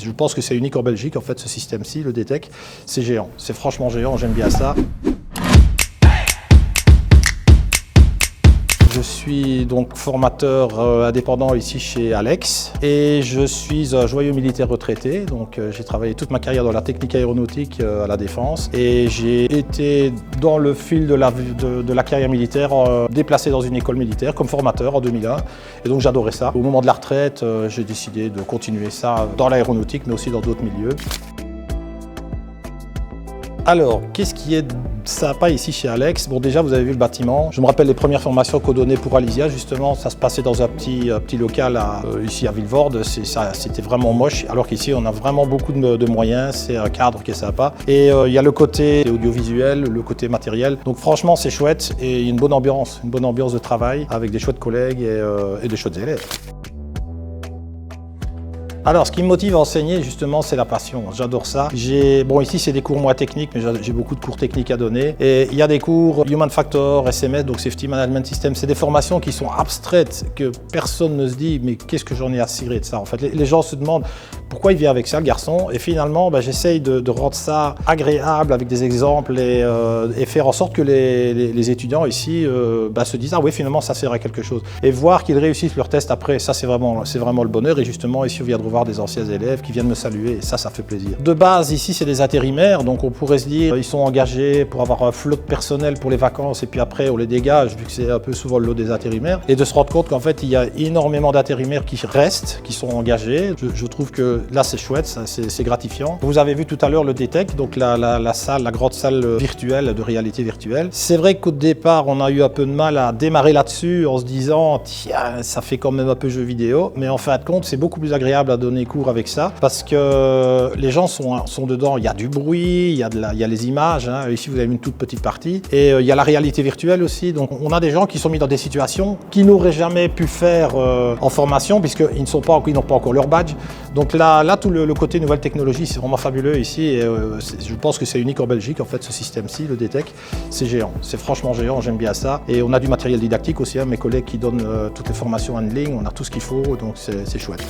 Je pense que c'est unique en Belgique, en fait, ce système-ci, le DTEC. C'est géant, c'est franchement géant, j'aime bien ça. Je suis donc formateur indépendant ici chez Alex et je suis un joyeux militaire retraité. Donc j'ai travaillé toute ma carrière dans la technique aéronautique à la Défense et j'ai été dans le fil de la carrière militaire déplacé dans une école militaire comme formateur en 2001 et donc j'adorais ça. Au moment de la retraite, j'ai décidé de continuer ça dans l'aéronautique mais aussi dans d'autres milieux. Alors, qu'est-ce qui est sympa ici chez Alex? Bon, déjà, vous avez vu le bâtiment. Je me rappelle les premières formations qu'on donnait pour Alysia, justement. Ça se passait dans un petit local ici à Vilvoorde. C'était vraiment moche, alors qu'ici, on a vraiment beaucoup de moyens. C'est un cadre qui est sympa. Et il y a le côté audiovisuel, le côté matériel. Donc, franchement, c'est chouette et il y a une bonne ambiance de travail avec des chouettes collègues et des chouettes élèves. Alors, ce qui me motive à enseigner, justement, c'est la passion. J'adore ça. Bon, ici, c'est des cours moins techniques, mais j'ai beaucoup de cours techniques à donner. Et il y a des cours Human Factor, SMS, donc Safety Management System. C'est des formations qui sont abstraites, que personne ne se dit, mais qu'est-ce que j'en ai à cirer de ça? En fait, les gens se demandent pourquoi il vient avec ça, le garçon. Et finalement, j'essaye de rendre ça agréable avec des exemples et faire en sorte que les étudiants ici se disent, ah oui, finalement, ça sert à quelque chose. Et voir qu'ils réussissent leur test après, ça, c'est vraiment le bonheur. Et justement, ici, on vient de voir des anciens élèves qui viennent me saluer et ça fait plaisir. De base, ici, c'est des intérimaires, donc on pourrait se dire ils sont engagés pour avoir un flot de personnel pour les vacances et puis après on les dégage vu que c'est un peu souvent le lot des intérimaires et de se rendre compte qu'en fait il y a énormément d'intérimaires qui restent, qui sont engagés. Je trouve que là c'est chouette, c'est gratifiant. Vous avez vu tout à l'heure le DTEC, donc la grande salle virtuelle de réalité virtuelle. C'est vrai qu'au départ on a eu un peu de mal à démarrer là-dessus en se disant tiens, ça fait quand même un peu jeu vidéo, mais en fin de compte c'est beaucoup plus agréable à donner cours avec ça parce que les gens sont dedans, il y a du bruit, il y a les images, hein. Ici vous avez une toute petite partie et il y a la réalité virtuelle aussi, donc on a des gens qui sont mis dans des situations qu'ils n'auraient jamais pu faire en formation puisqu'ils n'ont pas encore leur badge, donc là tout le côté nouvelle technologie c'est vraiment fabuleux ici et je pense que c'est unique en Belgique en fait ce système-ci, le DTEC, c'est géant, c'est franchement géant, j'aime bien ça et on a du matériel didactique aussi, hein. Mes collègues qui donnent toutes les formations en ligne, on a tout ce qu'il faut donc c'est chouette.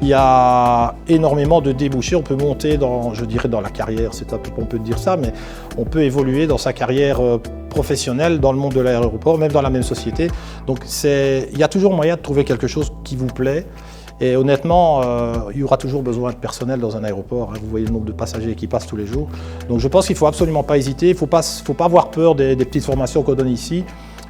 Il y a énormément de débouchés, on peut monter dans la carrière, c'est un peu on peut dire ça, mais on peut évoluer dans sa carrière professionnelle dans le monde de l'aéroport, même dans la même société. Donc il y a toujours moyen de trouver quelque chose qui vous plaît. Et honnêtement, il y aura toujours besoin de personnel dans un aéroport. Vous voyez le nombre de passagers qui passent tous les jours. Donc je pense qu'il ne faut absolument pas hésiter, il ne faut pas avoir peur des petites formations qu'on donne ici.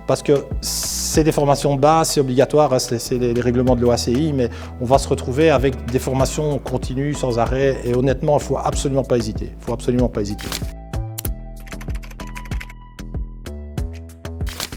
Parce que c'est des formations de base, c'est obligatoire, hein, c'est les règlements de l'OACI, mais on va se retrouver avec des formations continues, sans arrêt, et honnêtement, il ne faut absolument pas hésiter.